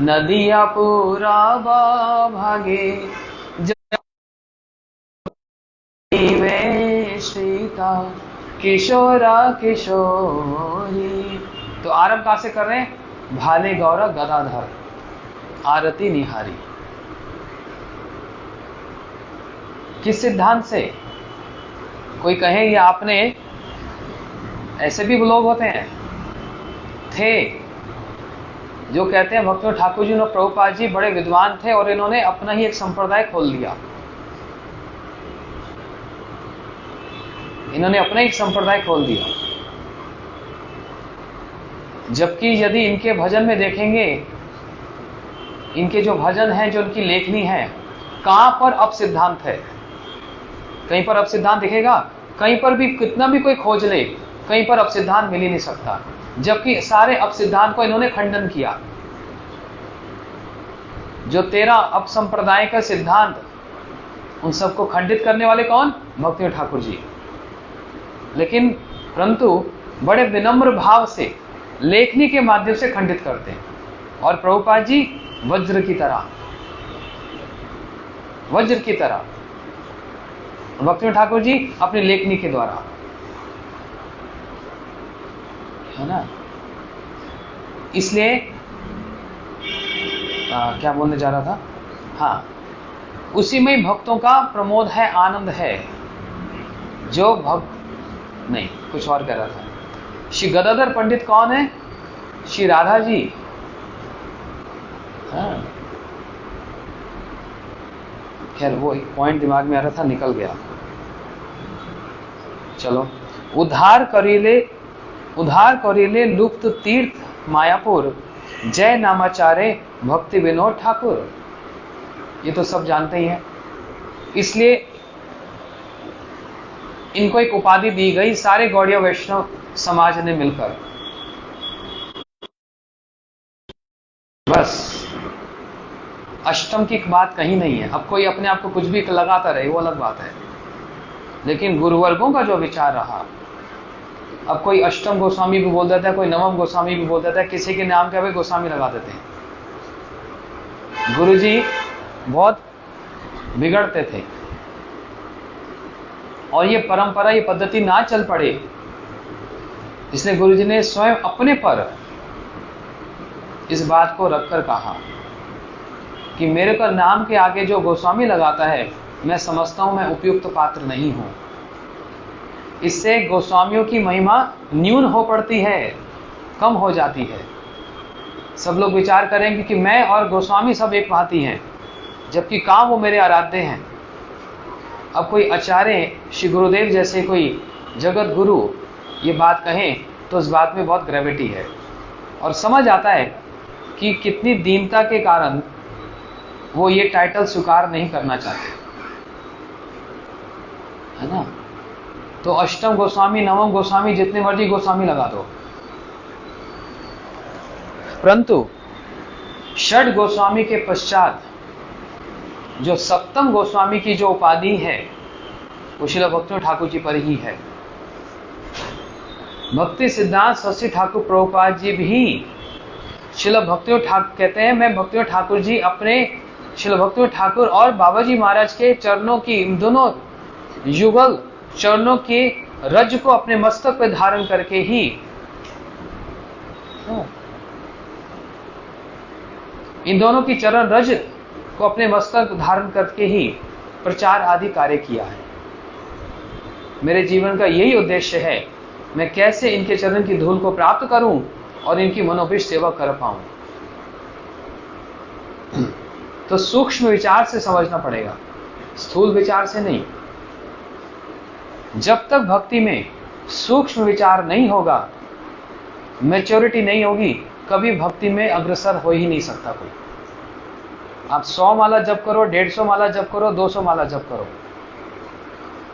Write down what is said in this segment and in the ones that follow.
नदिया पूरा भागे में सीता किशोरा किशोरी। तो आरंभ कहां से कर रहे हैं? भाले गौर गदाधर आरती निहारी। किस सिद्धांत से? कोई कहे ये आपने, ऐसे भी लोग होते हैं थे जो कहते हैं भक्तियों ठाकुर जी और प्रभुपाद जी बड़े विद्वान थे और इन्होंने अपना ही एक संप्रदाय खोल दिया। इन्होंने अपना एक संप्रदाय खोल दिया, जबकि यदि इनके भजन में देखेंगे, इनके जो भजन हैं, जो इनकी लेखनी है, कहां पर अब सिद्धांत है? कहीं पर अब सिद्धांत दिखेगा? कहीं पर भी कितना भी कोई खोज ले, कहीं पर अब सिद्धांत मिल ही नहीं सकता। जबकि सारे अब सिद्धांत को इन्होंने खंडन किया। जो 13 अब संप्रदाय का सिद्धांत, उन सबको खंडित करने वाले कौन? भक्तियों ठाकुर जी। लेकिन परंतु बड़े विनम्र भाव से लेखनी के माध्यम से खंडित करते हैं। और प्रभुपाद जी वज्र की तरह, वज्र की तरह, भक्तियों ठाकुर जी अपनी लेखनी के द्वारा, है ना। इसलिए क्या बोलने जा रहा था? हाँ, उसी में भक्तों का प्रमोद है, आनंद है। जो भक्त नहीं, कुछ और कह रहा था। श्री गदाधर पंडित कौन है? श्री राधा जी। हाँ, खैर वो एक पॉइंट दिमाग में आ रहा था, निकल गया। चलो, उद्धार करीले लुप्त तीर्थ मायापुर, जय नामाचारे भक्ति विनोद ठाकुर। ये तो सब जानते ही हैं। इसलिए इनको एक उपाधि दी गई सारे गौड़िया वैष्णव समाज ने मिलकर। बस अष्टम की बात कहीं नहीं है। अब कोई अपने आप को कुछ भी लगाता रहे, वो अलग बात है, लेकिन गुरुवर्गों का जो विचार रहा, अब कोई अष्टम गोस्वामी भी बोल देता है, कोई नवम गोस्वामी भी बोल देता है, किसी के नाम के भाई गोस्वामी लगा देते हैं। गुरुजी बहुत बिगड़ते थे और ये परंपरा, ये पद्धति ना चल पड़े, इसलिए गुरुजी ने स्वयं अपने पर इस बात को रखकर कहा कि मेरे को नाम के आगे जो गोस्वामी लगाता है, मैं समझता हूं मैं उपयुक्त पात्र नहीं हूं। इससे गोस्वामियों की महिमा न्यून हो पड़ती है, कम हो जाती है। सब लोग विचार करेंगे कि मैं और गोस्वामी सब एक भांति हैं, जबकि काम वो मेरे आराध्य हैं। अब कोई आचार्य, श्री गुरुदेव जैसे कोई जगत गुरु ये बात कहें तो उस बात में बहुत ग्रेविटी है, और समझ आता है कि कितनी दीनता के कारण वो ये टाइटल स्वीकार नहीं करना चाहते, है ना। तो अष्टम गोस्वामी, नवम गोस्वामी, जितने मर्जी गोस्वामी लगा दो, परंतु षड गोस्वामी के पश्चात जो सप्तम गोस्वामी की जो उपाधि है, वो श्रील भक्तियों ठाकुर जी पर ही है। भक्ति सिद्धांत सरस्वती ठाकुर प्रभुपाद जी भी श्रील भक्तियों ठाकुर कहते हैं, मैं भक्तियों ठाकुर जी अपने श्रील भक्तियों ठाकुर और बाबा जी महाराज के चरणों की, दोनों युगल चरणों के रज को अपने मस्तक पर धारण करके ही, इन दोनों की चरण रज को अपने मस्तक धारण करके ही प्रचार आदि कार्य किया है। मेरे जीवन का यही उद्देश्य है, मैं कैसे इनके चरण की धूल को प्राप्त करूं और इनकी मनोभिष्ट सेवा कर पाऊं। तो सूक्ष्म विचार से समझना पड़ेगा, स्थूल विचार से नहीं। जब तक भक्ति में सूक्ष्म विचार नहीं होगा, मैच्योरिटी नहीं होगी, कभी भक्ति में अग्रसर हो ही नहीं सकता कोई। आप 100 माला जप करो, 150 माला जप करो, 200 माला जप करो,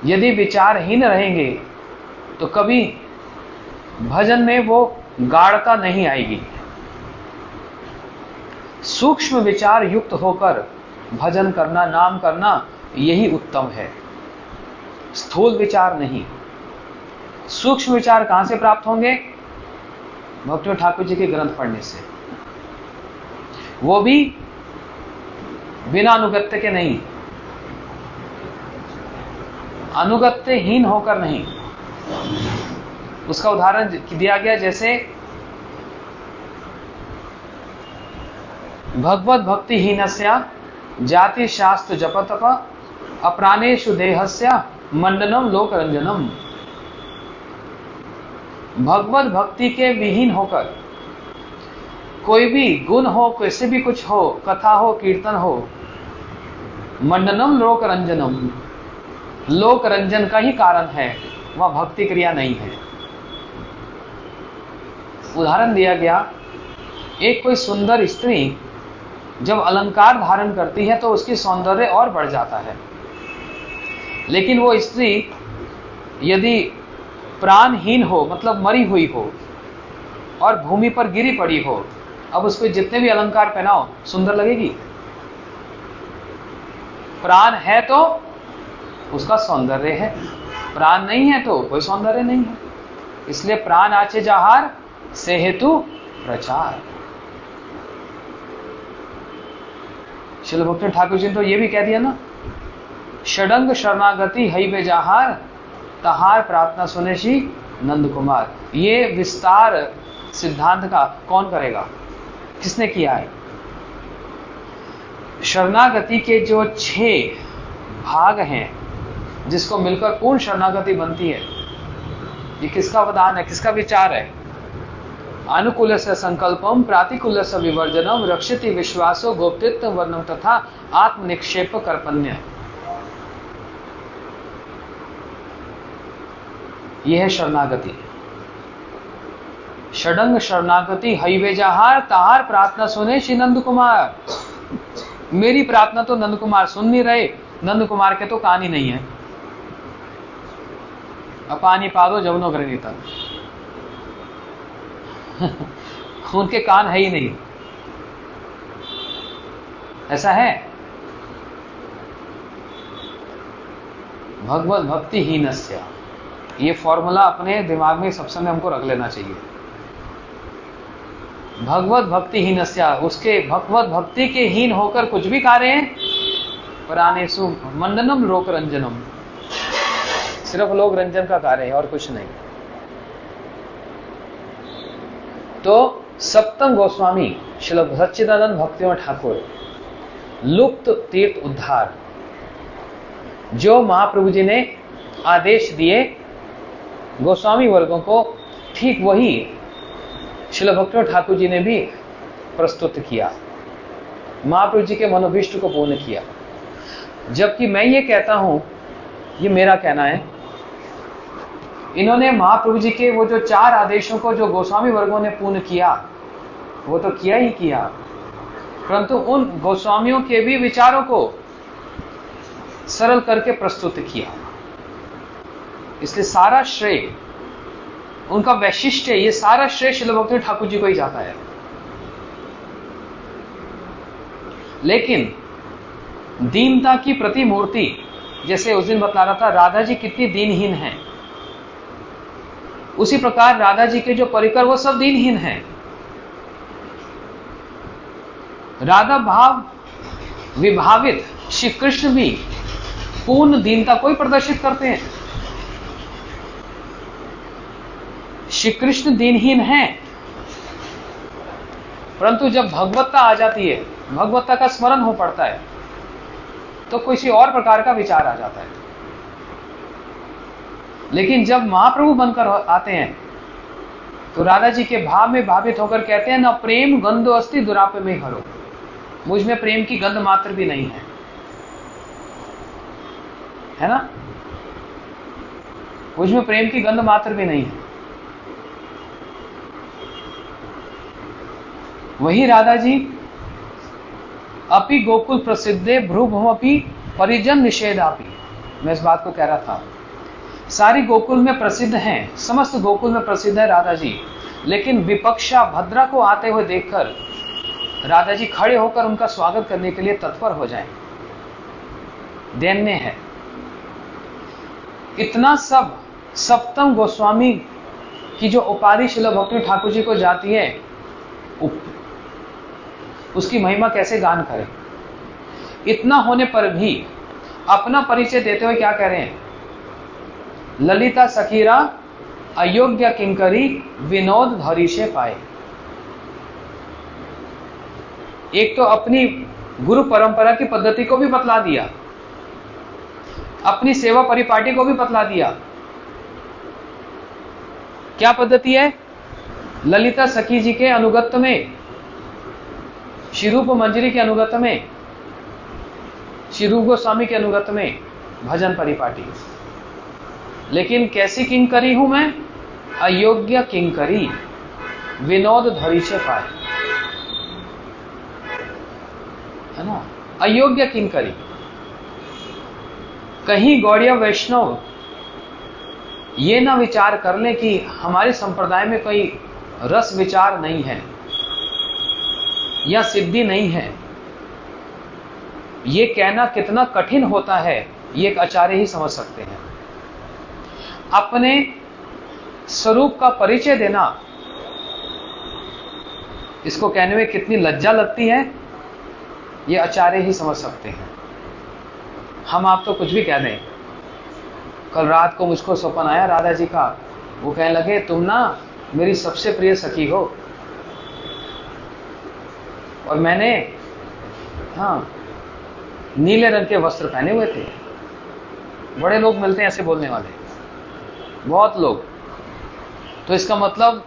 यदि विचारहीन रहेंगे तो कभी भजन में वो गाढ़ता नहीं आएगी। सूक्ष्म विचार युक्त होकर भजन करना, नाम करना, यही उत्तम है, स्थूल विचार नहीं। सूक्ष्म विचार कहां से प्राप्त होंगे? भक्तियों ठाकुर जी के ग्रंथ पढ़ने से। वो भी बिना अनुगत्य के नहीं, अनुगत्यहीन होकर नहीं। उसका उदाहरण दिया गया जैसे भगवत भक्तिहीनस्य जाति शास्त्र जपतप अप्राणेषु देहस्य मंडनम लोकरंजनम। भगवत भक्ति के विहीन होकर कोई भी गुण हो, कैसे भी कुछ हो, कथा हो, कीर्तन हो, मंडनम लोकरंजनम, लोक रंजन का ही कारण है, वह भक्ति क्रिया नहीं है। उदाहरण दिया गया, एक कोई सुंदर स्त्री जब अलंकार धारण करती है तो उसकी सौंदर्य और बढ़ जाता है, लेकिन वो स्त्री यदि प्राणहीन हो, मतलब मरी हुई हो और भूमि पर गिरी पड़ी हो, अब उसको जितने भी अलंकार पहनाओ सुंदर लगेगी? प्राण है तो उसका सौंदर्य है, प्राण नहीं है तो कोई सौंदर्य नहीं है। इसलिए प्राण आचे जहार से हेतु प्रचार। श्रील भक्ति ठाकुर जी ने तो ये भी कह दिया ना, षडंग शरणागति हई वे जहार तहार प्रार्थना सुने श्री नंद कुमार। ये विस्तार सिद्धांत का कौन करेगा, किसने किया है? शरणागति के जो 6 भाग हैं जिसको मिलकर पूर्ण शरणागति बनती है, ये किसका अवदान है, किसका विचार है? अनुकूल से संकल्पम प्रातिकूल से विवर्जनम रक्षति विश्वासो गोप्तित्व वर्णम तथा आत्मनिक्षेप कर्पण्य। यह है शरणागति। षडंग शरणागति हईवे जहार तहार प्रार्थना सुने श्री नंद कुमार। मेरी प्रार्थना तो नंद कुमार सुन नहीं रहे, नंद कुमार के तो कान ही नहीं है। अपानी पादो जवनो ग्रनीता उनके कान है ही नहीं, ऐसा है। भगवत भक्तिहीनस्य, ये फॉर्मूला अपने दिमाग में सब समय हमको रख लेना चाहिए। भगवत भक्तिहीनस्य, उसके भगवत भक्ति के हीन होकर कुछ भी कार्य हैं, प्राणेषु मंडनम लोक रंजनम, सिर्फ लोक रंजन का कार्य है और कुछ नहीं। तो सप्तम गोस्वामी श्री सच्चिदानंद भक्तिवेदांत ठाकुर लुप्त तीर्थ उद्धार जो महाप्रभु जी ने आदेश दिए गोस्वामी वर्गों को, ठीक वही श्रील भक्तिवेदांत ठाकुर जी ने भी प्रस्तुत किया, महाप्रभु जी के मनोभीष्ट को पूर्ण किया। जबकि मैं ये कहता हूं, ये मेरा कहना है, इन्होंने महाप्रभु जी के वो जो 4 आदेशों को जो गोस्वामी वर्गों ने पूर्ण किया, वो तो किया ही किया, परंतु उन गोस्वामियों के भी विचारों को सरल करके प्रस्तुत किया। इसलिए सारा श्रेय, उनका वैशिष्ट्य, ये सारा श्रेय श्रील भक्ति ठाकुर जी को ही जाता है। लेकिन दीनता की प्रतिमूर्ति, जैसे उस दिन बतला रहा था राधा जी कितनी दीनहीन हैं, उसी प्रकार राधा जी के जो परिकर वो सब दीनहीन हैं। राधा भाव विभावित श्री कृष्ण भी पूर्ण दीनता को ही प्रदर्शित करते हैं। श्री कृष्ण दीनहीन हैं, परंतु जब भगवत्ता आ जाती है, भगवत्ता का स्मरण हो पड़ता है, तो किसी और प्रकार का विचार आ जाता है। लेकिन जब महाप्रभु बनकर आते हैं तो राधा जी के भाव में भावित होकर कहते हैं, न प्रेम गंधो अस्ति दुरापे में हरो, मुझ में प्रेम की गंध मात्र भी नहीं है ना, मुझ में प्रेम की गंध मात्र भी नहीं है। वही राधा जी अपि गोकुल प्रसिद्धे भ्रुभुमपि परिजन निषेधापि, मैं इस बात को कह रहा था, सारी गोकुल में प्रसिद्ध हैं, समस्त गोकुल में प्रसिद्ध है राधा जी, लेकिन विपक्षा भद्रा को आते हुए देखकर राधा जी खड़े होकर उनका स्वागत करने के लिए तत्पर हो जाएं, दैन्य है। इतना सब सप्तम गोस्वामी की जो उपाधि श्रील भक्ति ठाकुर जी को जाती है, उसकी महिमा कैसे गान करें। इतना होने पर भी अपना परिचय देते हुए क्या कह रहे हैं, ललिता सखीरा अयोग्य किंकरी विनोद धरीशे पाए। एक तो अपनी गुरु परंपरा की पद्धति को भी बतला दिया, अपनी सेवा परिपाटी को भी बतला दिया। क्या पद्धति है, ललिता सखी जी के अनुगत्य में, श्रीरूप मंजरी के अनुगत्य में, श्री रूप गोस्वामी के अनुगत्य में भजन परिपाटी। लेकिन कैसी किंकरी हूं मैं, अयोग्य किंकरी विनोद धरीशे पाए, है ना, अयोग्य किंकरी। कहीं गौड़िया वैष्णव ये ना विचार कर ले कि हमारे संप्रदाय में कोई रस विचार नहीं है या सिद्धि नहीं है। ये कहना कितना कठिन होता है, ये एक आचार्य ही समझ सकते हैं। अपने स्वरूप का परिचय देना, इसको कहने में कितनी लज्जा लगती है, ये आचार्य ही समझ सकते हैं। हम आप तो कुछ भी कह दें। कल रात को मुझको स्वप्न आया राधा जी का, वो कहने लगे तुम ना मेरी सबसे प्रिय सखी हो, और मैंने नीले रंग के वस्त्र पहने हुए थे। बड़े लोग मिलते हैं ऐसे बोलने वाले, बहुत लोग। तो इसका मतलब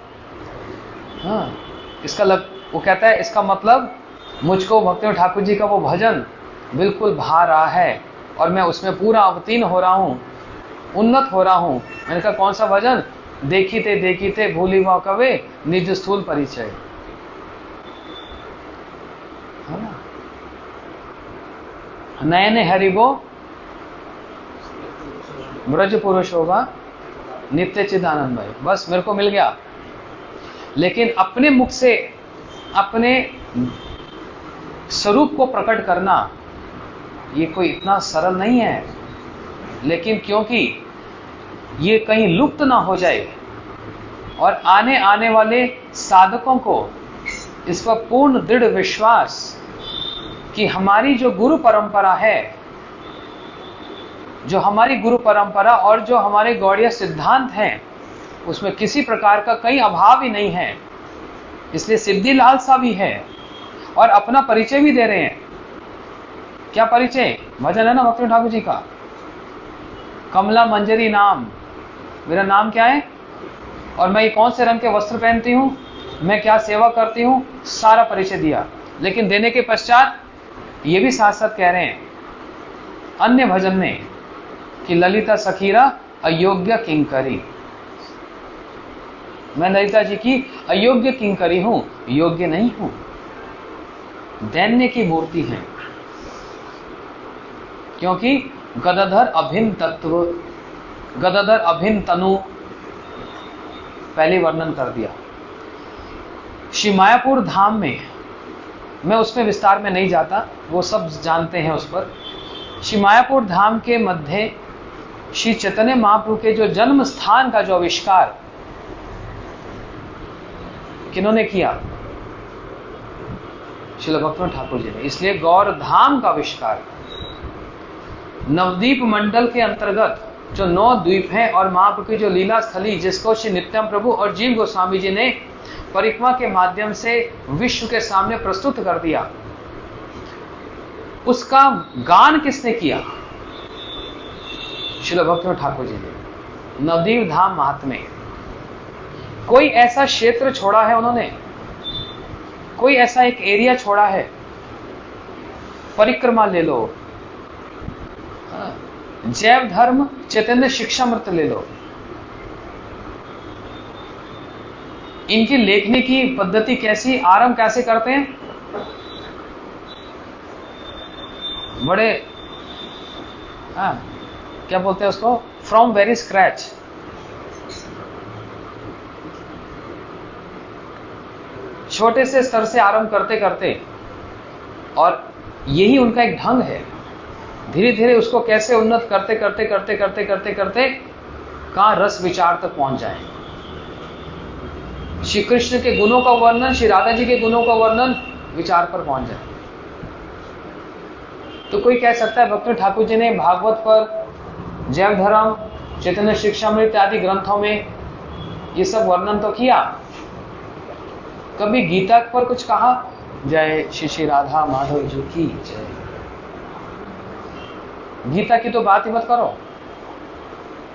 वो कहता है इसका मतलब मुझको भक्ति ठाकुर जी का वो भजन बिल्कुल भा रहा है और मैं उसमें पूरा अवतीर्ण हो रहा हूं, उन्नत हो रहा हूं। मैंने कहा कौन सा भजन, देखीते देखीते भूली वा कवे निज स्थूल परिचय, है ना, नयने हरिबो ब्रज पुरुष होगा नित्य चिदानंद भाई। बस मेरे को मिल गया। लेकिन अपने मुख से अपने स्वरूप को प्रकट करना ये कोई इतना सरल नहीं है। लेकिन क्योंकि ये कहीं लुप्त ना हो जाए और आने वाले साधकों को इस पर पूर्ण दृढ़ विश्वास कि हमारी जो गुरु परंपरा है, जो हमारी गुरु परंपरा और जो हमारे गौड़ीय सिद्धांत हैं, उसमें किसी प्रकार का कहीं अभाव ही नहीं है। इसलिए सिद्धि लालसा भी है और अपना परिचय भी दे रहे हैं। क्या परिचय, भजन है ना भक्ति ठाकुर जी का, कमला मंजरी नाम, मेरा नाम क्या है और मैं ये कौन से रंग के वस्त्र पहनती हूं, मैं क्या सेवा करती हूं, सारा परिचय दिया। लेकिन देने के पश्चात ये भी साथ साथ कह रहे हैं अन्य भजन में कि ललिता सखीरा अयोग्य किंकरी, मैं ललिता जी की अयोग्य किंकरी हूं, योग्य नहीं हूं, दैन्य की मूर्ति है। क्योंकि गदाधर अभिन्न तत्व, गदाधर अभिन्न तनु पहले वर्णन कर दिया। श्री मायापुर धाम में, मैं उसमें विस्तार में नहीं जाता, वो सब जानते हैं उस पर। श्री मायापुर धाम के मध्य श्री चैतन्य महाप्रभु के जो जन्म स्थान का जो आविष्कार किन्होंने किया, श्रील भक्ति ठाकुर जी ने। इसलिए गौर धाम का आविष्कार नवद्वीप मंडल के अंतर्गत जो 9 द्वीप हैं और महाप्रभु की जो लीला स्थली जिसको श्री नित्यानंद प्रभु और जीव गोस्वामी जी ने परिक्रमा के माध्यम से विश्व के सामने प्रस्तुत कर दिया, उसका गान किसने किया, श्रील भक्ति ठाकुर जी ने। नवद्वीप धाम महात्म्य, कोई ऐसा क्षेत्र छोड़ा है उन्होंने, कोई ऐसा एक एरिया छोड़ा है, परिक्रमा ले लो, जैव धर्म चैतन्य शिक्षामृत ले लो, इनकी लेखनी की पद्धति कैसी, आरंभ कैसे करते हैं, बड़े क्या बोलते हैं उसको, फ्रॉम वेरी स्क्रैच। छोटे से स्तर से आरंभ करते करते, और यही उनका एक ढंग है। धीरे धीरे उसको कैसे उन्नत करते करते करते करते करते करते कहां रस विचार तक पहुंच जाए। श्री कृष्ण के गुणों का वर्णन, श्री राधा जी के गुणों का वर्णन विचार पर पहुंच जाए। तो कोई कह सकता है भक्ति ठाकुर जी ने भागवत पर, जैव धर्म, चैतन्य शिक्षामृत आदि ग्रंथों में ये सब वर्णन तो किया, कभी गीता पर कुछ कहा? जय श्री श्री राधा माधव जी की जय। गीता की तो बात ही मत करो,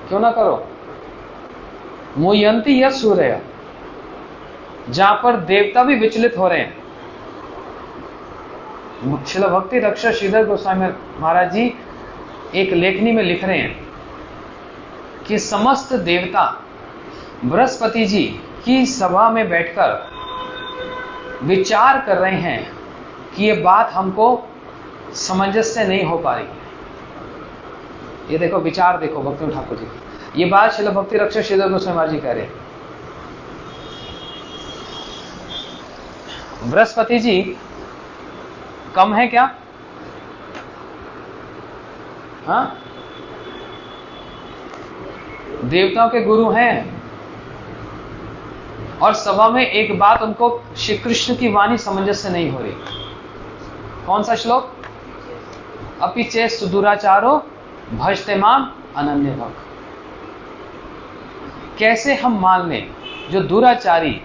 क्यों ना करो? मुयंती यह सूर्य, जहां पर देवता भी विचलित हो रहे हैं। श्रील भक्ति रक्षक श्रीधर गोस्वामी महाराज जी एक लेखनी में लिख रहे हैं कि समस्त देवता बृहस्पति जी की सभा में बैठकर विचार कर रहे हैं कि ये बात हमको सामंजस्य नहीं हो पा रही। ये देखो विचार, देखो भक्ति ठाकुर जी, ये बात श्रील भक्ति रक्षक श्रीधर गोस्वामी महाराज जी कह रहे हैं। बृहस्पति जी कम है क्या? हाँ, देवताओं के गुरु हैं। और सभा में एक बात उनको श्री कृष्ण की वाणी सामंजस्य नहीं हो रही। कौन सा श्लोक? अपि चे सुदुराचारो भजते माम अनन्य भक्त। कैसे हम मान लें जो दुराचारी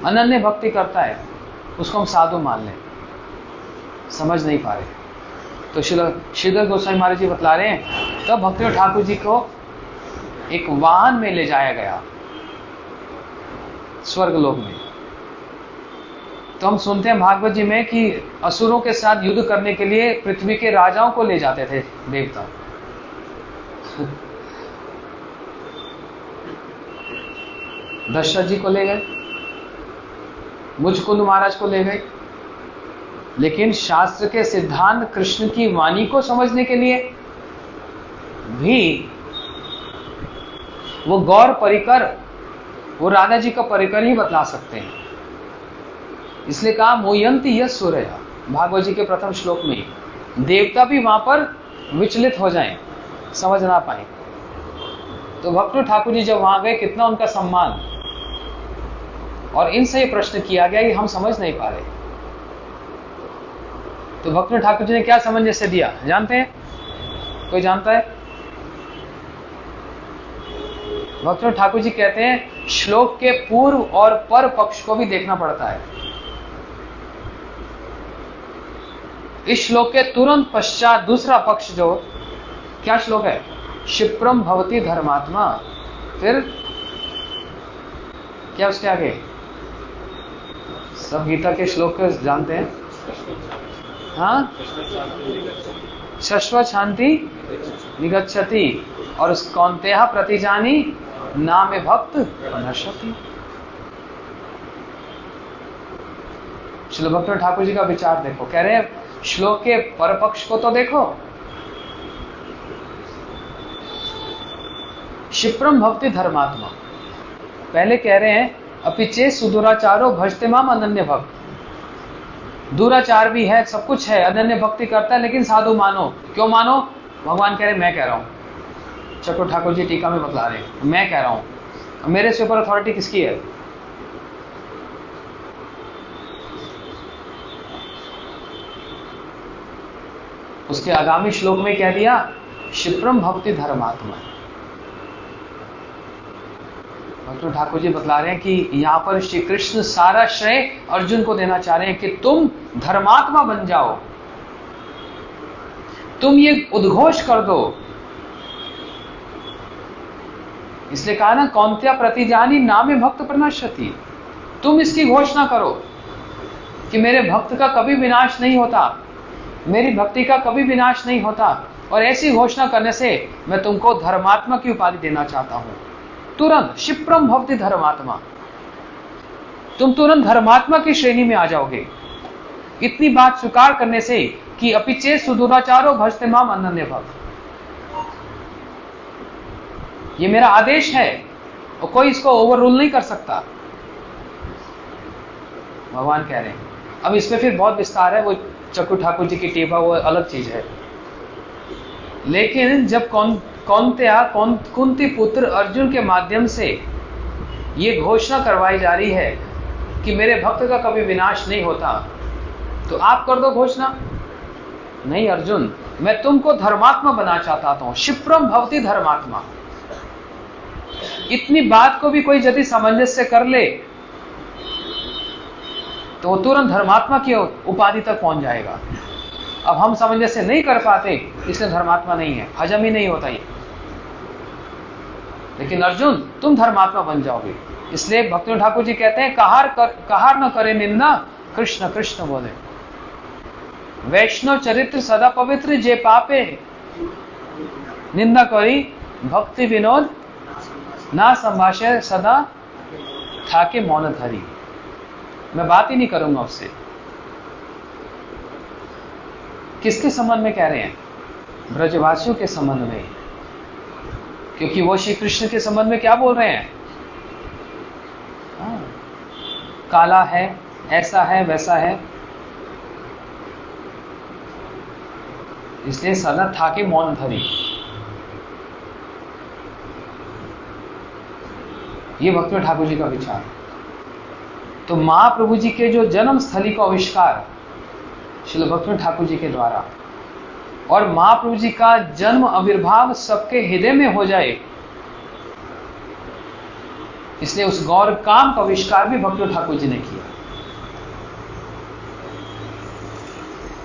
अनन्य भक्ति करता है उसको हम साधु मान लें? समझ नहीं पा रहे। तो श्रीधर गोस्वामी महाराज जी बतला रहे हैं, तब भक्ति ठाकुर जी को एक वाहन में ले जाया गया स्वर्ग लोक में। तो हम सुनते हैं भागवत जी में कि असुरों के साथ युद्ध करने के लिए पृथ्वी के राजाओं को ले जाते थे देवता। दशरथ जी को ले गए, मुझकुंद महाराज को ले गए, लेकिन शास्त्र के सिद्धांत कृष्ण की वाणी को समझने के लिए भी वो गौर परिकर, वो राधा जी का परिकर ही बतला सकते हैं। इसलिए कहा मोयंती यह सूर्य, भागवत जी के प्रथम श्लोक में देवता भी वहां पर विचलित हो जाएं, समझ ना पाए। तो भक्त ठाकुर जी जब वहां गए, कितना उनका सम्मान, और इनसे ये प्रश्न किया गया कि हम समझ नहीं पा रहे। तो भक्त ठाकुर जी ने क्या सामंजस्य दिया जानते हैं? कोई जानता है? भक्त ठाकुर जी कहते हैं श्लोक के पूर्व और पर पक्ष को भी देखना पड़ता है। इस श्लोक के तुरंत पश्चात दूसरा पक्ष जो क्या श्लोक है? क्षिप्रम भवति धर्मात्मा। फिर क्या उसके आगे? सब गीता के श्लोक को जानते हैं। हाँ, शश्वत शांति निगच्छति, और कौन्तेह प्रतिजानी नामे भक्त नश्यति। श्रील भक्त ठाकुर जी का विचार देखो, कह रहे हैं श्लोक के परपक्ष को तो देखो। क्षिप्रम भक्ति धर्मात्मा, पहले कह रहे हैं अपिचे सुदुराचारो भजते माम अनन्य भक्त। दुराचार भी है, सब कुछ है, अनन्य भक्ति करता है, लेकिन साधु मानो। क्यों मानो? भगवान कह रहे मैं कह रहा हूं। चक्र ठाकुर जी टीका में बतला रहे हैं मैं कह रहा हूं। मेरे से ऊपर अथॉरिटी किसकी है? उसके आगामी श्लोक में कह दिया क्षिप्रम भक्ति धर्मात्मा। भक्त ठाकुर जी बतला रहे हैं कि यहां पर श्री कृष्ण सारा श्रेय अर्जुन को देना चाह रहे हैं कि तुम धर्मात्मा बन जाओ, तुम ये उद्घोष कर दो। इसलिए कहा ना कौन्त्या प्रतिजानी नामे भक्त प्रनश्यति। तुम इसकी घोषणा करो कि मेरे भक्त का कभी विनाश नहीं होता, मेरी भक्ति का कभी विनाश नहीं होता। और ऐसी घोषणा करने से मैं तुमको धर्मात्मा की उपाधि देना चाहता हूं। तुरंत क्षिप्रम भवति धर्मात्मा, तुम तुरंत धर्मात्मा की श्रेणी में आ जाओगे। इतनी बात स्वीकार करने से कि अपिचे सुदुराचारो भजते माम अनन्य भक्त, ये मेरा आदेश है और कोई इसको ओवर रूल नहीं कर सकता, भगवान कह रहे हैं। अब इसमें फिर बहुत विस्तार है, वो चक्कू ठाकुर जी की टीपा वो अलग चीज है। लेकिन जब कुंती पुत्र अर्जुन के माध्यम से ये घोषणा करवाई जा रही है कि मेरे भक्त का कभी विनाश नहीं होता, तो आप कर दो घोषणा। नहीं अर्जुन, मैं तुमको धर्मात्मा बना चाहता हूं। क्षिप्रम भवति धर्मात्मा। इतनी बात को भी कोई यदि सामंजस्य कर ले तो वो तुरंत धर्मात्मा की उपाधि तक पहुंच जाएगा। अब हम सामंजस्य नहीं कर पाते, इसलिए धर्मात्मा नहीं है, हजम ही नहीं होता ये। लेकिन अर्जुन तुम धर्मात्मा बन जाओगे। इसलिए भक्ति ठाकुर जी कहते हैं, कहार न करे निंदा, कृष्ण कृष्ण बोले। वैष्णव चरित्र सदा पवित्र, जे पापे निंदा करी, भक्ति विनोद ना संभाषे, सदा ठाके मौन धरी। मैं बात ही नहीं करूंगा उससे। किसके संबंध में कह रहे हैं? ब्रजवासियों के संबंध में, क्योंकि वो श्री कृष्ण के संबंध में क्या बोल रहे हैं? काला है, ऐसा है, वैसा है, इसलिए सदा ठाके मौन धरी। ये भक्ति ठाकुर जी का विचार। तो महाप्रभु जी के जो जन्म स्थली का आविष्कार श्रील भक्ति ठाकुर जी के द्वारा, और महाप्रभु जी का जन्म आविर्भाव सबके हृदय में हो जाए, इसलिए उस गौर काम का आविष्कार भी भक्ति ठाकुर जी ने किया।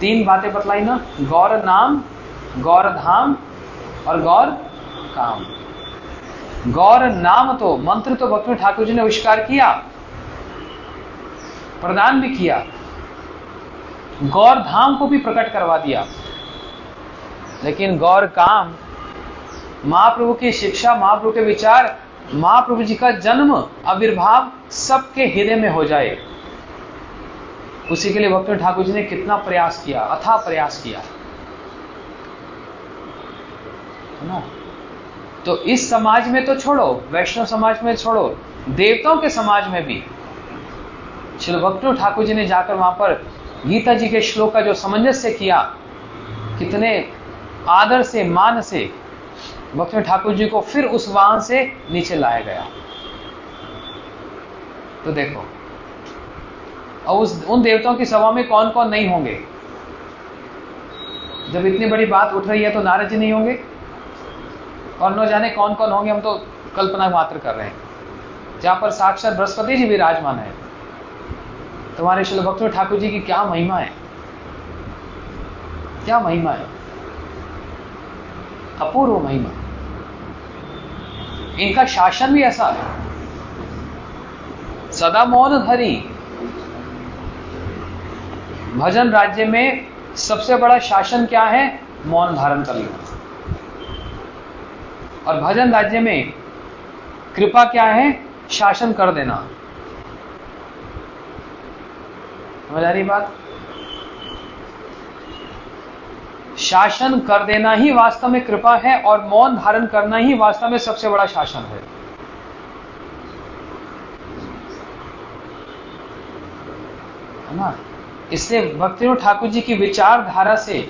3 बातें बतलाई ना, गौर नाम, गौर धाम और गौर काम। गौर नाम तो मंत्र तो भक्ति ठाकुर जी ने आविष्कार किया, प्रदान भी किया, गौर धाम को भी प्रकट करवा दिया। लेकिन गौर काम, महाप्रभु की शिक्षा, महाप्रभु के विचार, महाप्रभु जी का जन्म आविर्भाव सबके हृदय में हो जाए, उसी के लिए भक्ति ठाकुर जी ने कितना प्रयास किया, अथाह प्रयास किया, है ना। तो इस समाज में तो छोड़ो, वैष्णव समाज में छोड़ो, देवताओं के समाज में भी श्री भक्ति ठाकुर जी ने जाकर वहां पर गीता जी के श्लोक का जो सामंजस्य किया, कितने आदर से, मान से भक्ति ठाकुर जी को फिर उस वाहन से नीचे लाया गया। तो देखो, और उन देवताओं की सभा में कौन कौन नहीं होंगे? जब इतनी बड़ी बात उठ रही है तो नारद जी नहीं होंगे, और न जाने कौन कौन होंगे, हम तो कल्पना मात्र कर रहे हैं। जहां पर साक्षात बृहस्पति जी विराजमान है, तुम्हारे श्री भक्ति ठाकुर जी की क्या महिमा है, क्या महिमा है, अपूर्व महिमा। इनका शासन भी ऐसा है, सदा मौन धरी। भजन राज्य में सबसे बड़ा शासन क्या है? मौन धारण कर लेना। और भजन राज्य में कृपा क्या है? शासन कर देना। समझ आ रही बात? शासन कर देना ही वास्तव में कृपा है, और मौन धारण करना ही वास्तव में सबसे बड़ा शासन है ना। इसलिए भक्ति ठाकुर जी की विचारधारा से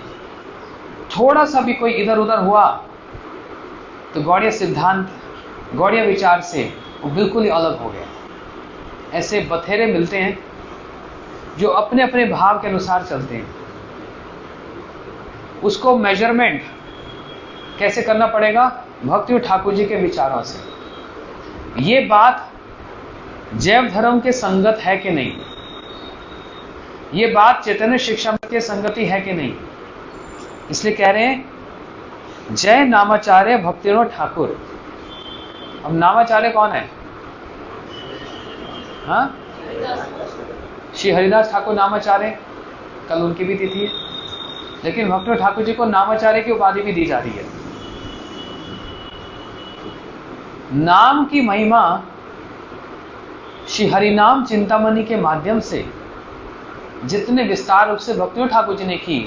थोड़ा सा भी कोई इधर उधर हुआ तो गौड़ीय सिद्धांत, गौड़ीय विचार से वो बिल्कुल ही अलग हो गया। ऐसे बथेरे मिलते हैं जो अपने अपने भाव के अनुसार चलते हैं। उसको मेजरमेंट कैसे करना पड़ेगा? भक्ति ठाकुर जी के विचारों से। ये बात जैव धर्म के संगत है कि नहीं, ये बात चैतन्य शिक्षा के संगति है कि नहीं, इसलिए कह रहे हैं जय नामाचार्य भक्तिनो ठाकुर। अब नामाचार्य कौन है? हाँ, श्री हरिदास ठाकुर नामाचार्य, कल उनकी भी तिथि है, लेकिन भक्ति ठाकुर जी को नामाचार्य की उपाधि भी दी जा रही है। नाम की महिमा श्री हरिनाम चिंतामणि के माध्यम से जितने विस्तार रूप से भक्ति ठाकुर जी ने की,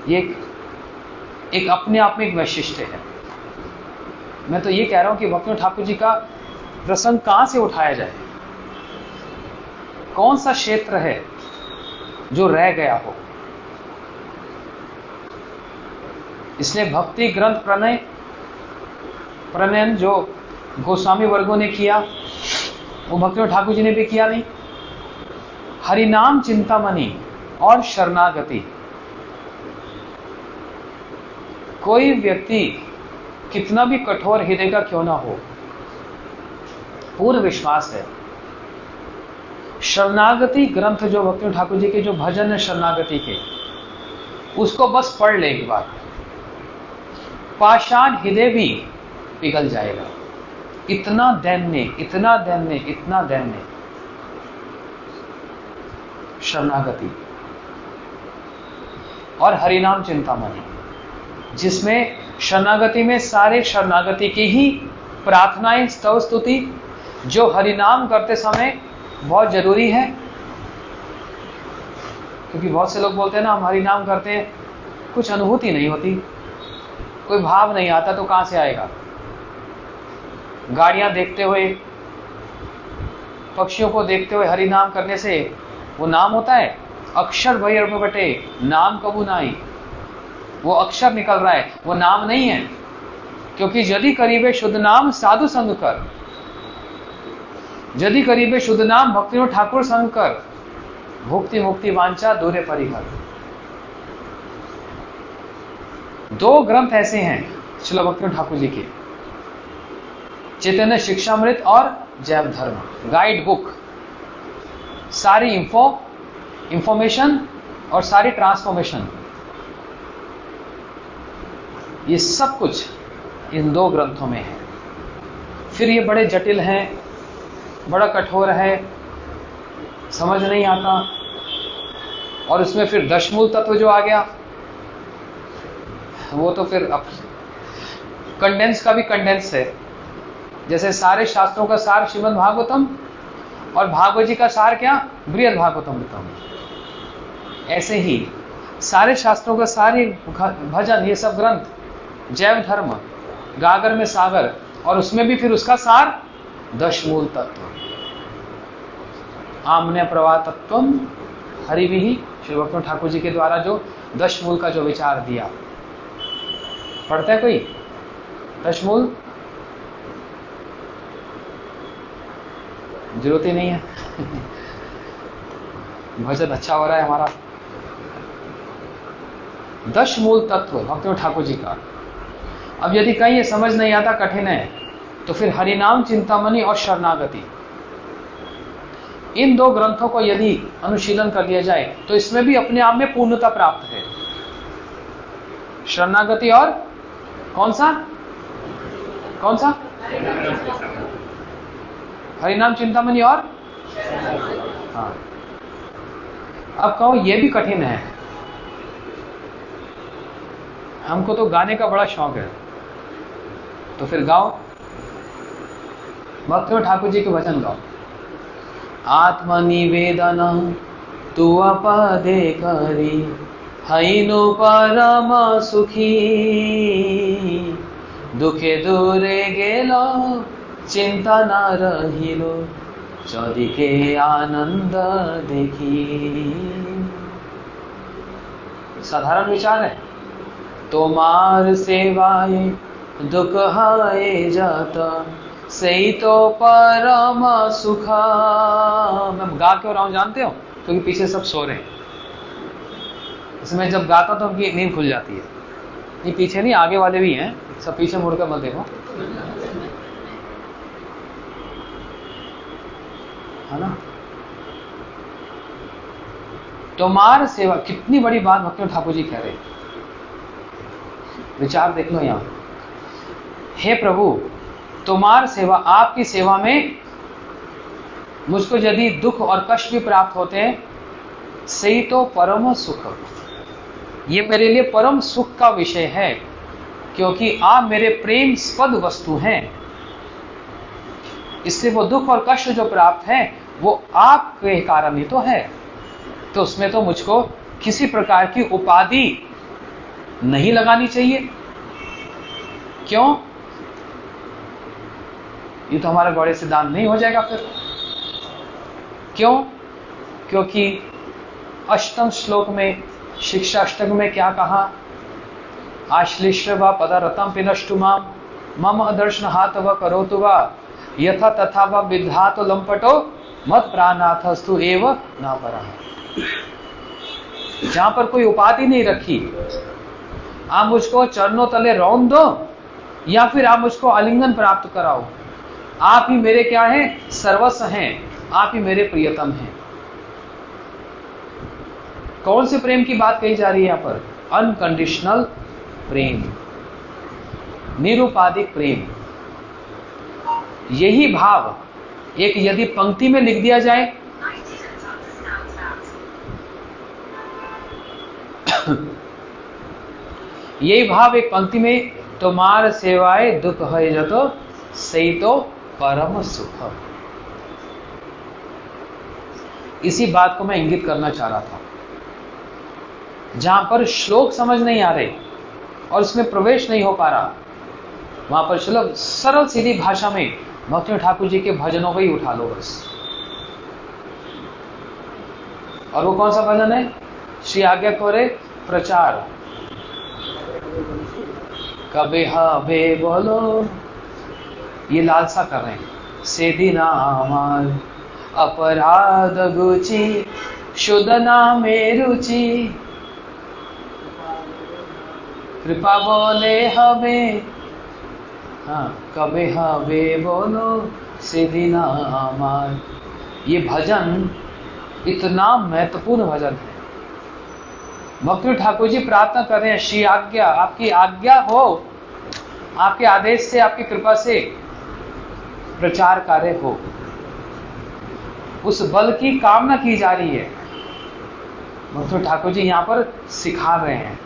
ये एक अपने आप में एक वैशिष्ट्य है। मैं तो ये कह रहा हूं कि भक्ति ठाकुर जी का प्रसंग कहां से उठाया जाए, कौन सा क्षेत्र है जो रह गया हो। इसलिए भक्ति ग्रंथ प्रणयन जो गोस्वामी वर्गों ने किया, वो भक्ति ठाकुर जी ने भी किया नहीं। हरिनाम चिंतामणि और शरणागति। कोई व्यक्ति कितना भी कठोर हृदय का क्यों ना हो, पूर्ण विश्वास है, शरणागति ग्रंथ जो भक्ति ठाकुर जी के जो भजन है शरणागति के, उसको बस पढ़ ले एक बार, पाषाण हृदय भी पिघल जाएगा। इतना दैन्य, इतना दैन्य, इतना दैन्य शरणागति। और हरिनाम चिंतामणि, जिसमें शरणागति में सारे शरणागति की ही प्रार्थनाएं, स्तव स्तुति, जो हरिनाम करते समय बहुत जरूरी है। क्योंकि बहुत से लोग बोलते हैं ना, हम हरिनाम करते हैं, कुछ अनुभूति नहीं होती, कोई भाव नहीं आता, तो कहां से आएगा। गाड़ियां देखते हुए, पक्षियों को देखते हुए हरिनाम करने से वो नाम होता है। अक्षर भय अर्भ बटे नाम कबू नाई, वो अक्षर निकल रहा है, वो नाम नहीं है। क्योंकि यदि करीबे शुद्ध नाम साधु संग कर, यदि करीबे शुद्ध नाम भक्ति ठाकुर संग कर, भुक्ति मुक्ति वांछा दूरे परिहर। दो ग्रंथ ऐसे हैं श्रील भक्ति ठाकुर जी के, चैतन्य शिक्षामृत और जैव धर्म गाइड बुक। सारी इंफॉर्मेशन और सारी ट्रांसफॉर्मेशन, ये सब कुछ इन दो ग्रंथों में है। फिर ये बड़े जटिल हैं, बड़ा कठोर है, समझ नहीं आता। और उसमें फिर दशमूल तत्व जो आ गया, वो तो फिर अब कंडेंस का भी कंडेंस है। जैसे सारे शास्त्रों का सार श्रीमद् भागवतम और भागवत जी का सार क्या, बृहद भागवतम। ऐसे ही सारे शास्त्रों का सारे भजन, ये सब ग्रंथ, जैव धर्म, गागर में सागर, और उसमें भी फिर उसका सार दशमूल तत्व, आम्ने प्रवाह तत्वम हरिभिः, श्री भक्ति ठाकुर जी के द्वारा जो दशमूल का जो विचार दिया। पढ़ता है कोई दशमूल? जरूरत ही नहीं है। भजन अच्छा हो रहा है हमारा। दशमूल तत्व भक्ति ठाकुर जी का। अब यदि कहीं ये समझ नहीं आता, कठिन है, तो फिर हरिनाम चिंतामणि और शरणागति, इन दो ग्रंथों को यदि अनुशीलन कर लिया जाए तो इसमें भी अपने आप में पूर्णता प्राप्त है। शरणागति और कौन सा हरिनाम चिंतामणि और हाँ। अब कहो ये भी कठिन है, हमको तो गाने का बड़ा शौक है, तो फिर गाओ, भक्ति ठाकुर जी के वचन गाओ। आत्मनिवेदन तू अपदे करी, हैनु परम सुखी, दुखे दूरे गेलो चिंता न रहिलो, चरिके आनंद देखी। साधारण विचार है। तोमार सेवाए दुख हाय जाता, सही तो परम सुखा। मैं गा क्यों रहा हूं जानते हो? क्योंकि पीछे सब सो रहे हैं। इसमें जब गाता तो उनकी नींद खुल जाती है। ये पीछे नहीं, आगे वाले भी हैं, सब पीछे मुड़कर मत देखो, है ना। तुम्हार सेवा, कितनी बड़ी बात भक्ति ठाकुर जी कह रहे हैं। विचार देख लो यहां। हे प्रभु, तुम्हार सेवा, आपकी सेवा में मुझको यदि दुख और कष्ट भी प्राप्त होते हैं, सही तो परम सुख, ये मेरे लिए परम सुख का विषय है, क्योंकि आप मेरे प्रेम स्पद वस्तु हैं। इसलिए वो दुख और कष्ट जो प्राप्त है वो आपके कारण ही तो है। तो उसमें तो मुझको किसी प्रकार की उपाधि नहीं लगानी चाहिए। क्यों? ये तो हमारा गौड़े सिद्धांत नहीं हो जाएगा फिर। क्यों? क्योंकि अष्टम श्लोक में, शिक्षा अष्टक में क्या कहा? आश्लिष्य व पदरतम पिनष्टु माम, मम अदर्शन हाथ व करोतु वा, यथा तथा व विद्धातो लंपटो मत प्राणाथस्तु एव न परः। जहां पर कोई उपाधि नहीं रखी। आप मुझको चरणों तले रौंद दो या फिर आप मुझको आलिंगन प्राप्त कराओ, आप ही मेरे क्या हैं? सर्वस्व हैं, आप ही मेरे प्रियतम हैं। कौन से प्रेम की बात कही जा रही है यहां पर? अनकंडीशनल प्रेम, निरुपाधिक प्रेम। यही भाव एक यदि पंक्ति में लिख दिया जाए यही भाव एक पंक्ति में, तुम्हार सेवाए दुख है जतो सही तो परम सुख। इसी बात को मैं इंगित करना चाह रहा था। जहां पर श्लोक समझ नहीं आ रहे और उसमें प्रवेश नहीं हो पा रहा, वहां पर श्लोक सरल सीधी भाषा में भक्ति ठाकुर जी के भजनों को ही उठा लो बस। और वो कौन सा भजन है? श्री आज्ञा करे प्रचार, कबे हबे बोलो, ये लालसा कर रहे हैं। सेदिना हमार अपराध गुची, शुद्ध नामे रुचि, कृपा बोले हमें, हाँ कबे हबे बोलो सेदिना हमार। ये भजन इतना महत्वपूर्ण भजन है। भक्ति ठाकुर जी प्रार्थना कर रहे हैं, श्री आज्ञा, आपकी आज्ञा हो, आपके आदेश से, आपकी कृपा से प्रचार कार्य हो। उस बल की कामना की जा रही है। भक्ति ठाकुर जी यहां पर सिखा रहे हैं।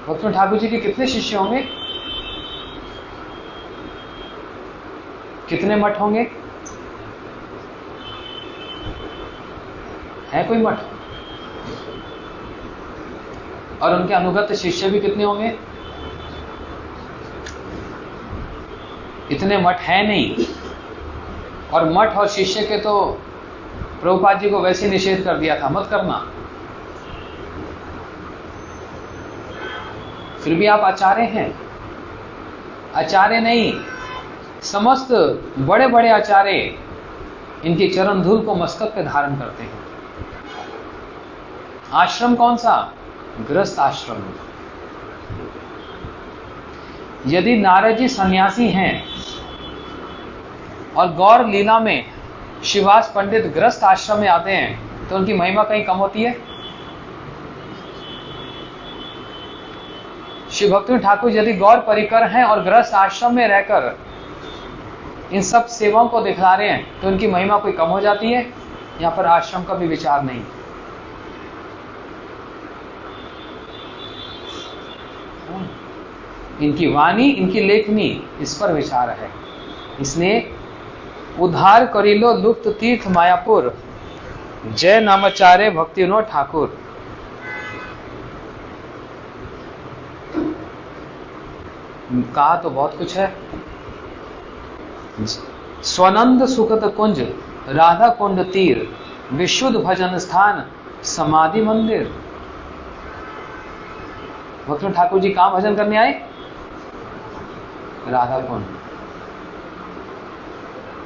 भक्ति ठाकुर जी के कितने शिष्य होंगे? कितने मठ होंगे? है कोई मठ? और उनके अनुगत शिष्य भी कितने होंगे? इतने मठ है नहीं। और मठ और शिष्य के तो प्रभुपाद जी को वैसे निषेध कर दिया था, मत करना। फिर भी आप आचार्य हैं। आचार्य नहीं, समस्त बड़े बड़े आचार्य इनके चरण धूल को मस्तक पे धारण करते हैं। आश्रम कौन सा? गृहस्थ आश्रम। यदि नारद जी सन्यासी हैं और गौर लीला में शिवास पंडित गृहस्थ आश्रम में आते हैं तो उनकी महिमा कहीं कम होती है? श्री भक्ति ठाकुर यदि गौर परिकर हैं और गृहस्थ आश्रम में रहकर इन सब सेवाओं को दिखला रहे हैं तो उनकी महिमा कोई कम हो जाती है? यहां पर आश्रम का भी विचार नहीं। इनकी वाणी, इनकी लेखनी, इस पर विचार है। इसने उद्धार करिलो लुप्त तीर्थ मायापुर, जय नामाचार्य भक्ति विनोद ठाकुर। कहा तो बहुत कुछ है। स्वनंद सुखद कुंज, राधा कुंड तीर, विशुद्ध भजन स्थान, समाधि मंदिर। भक्ति ठाकुर जी कहां भजन करने आए? राधा कुंड।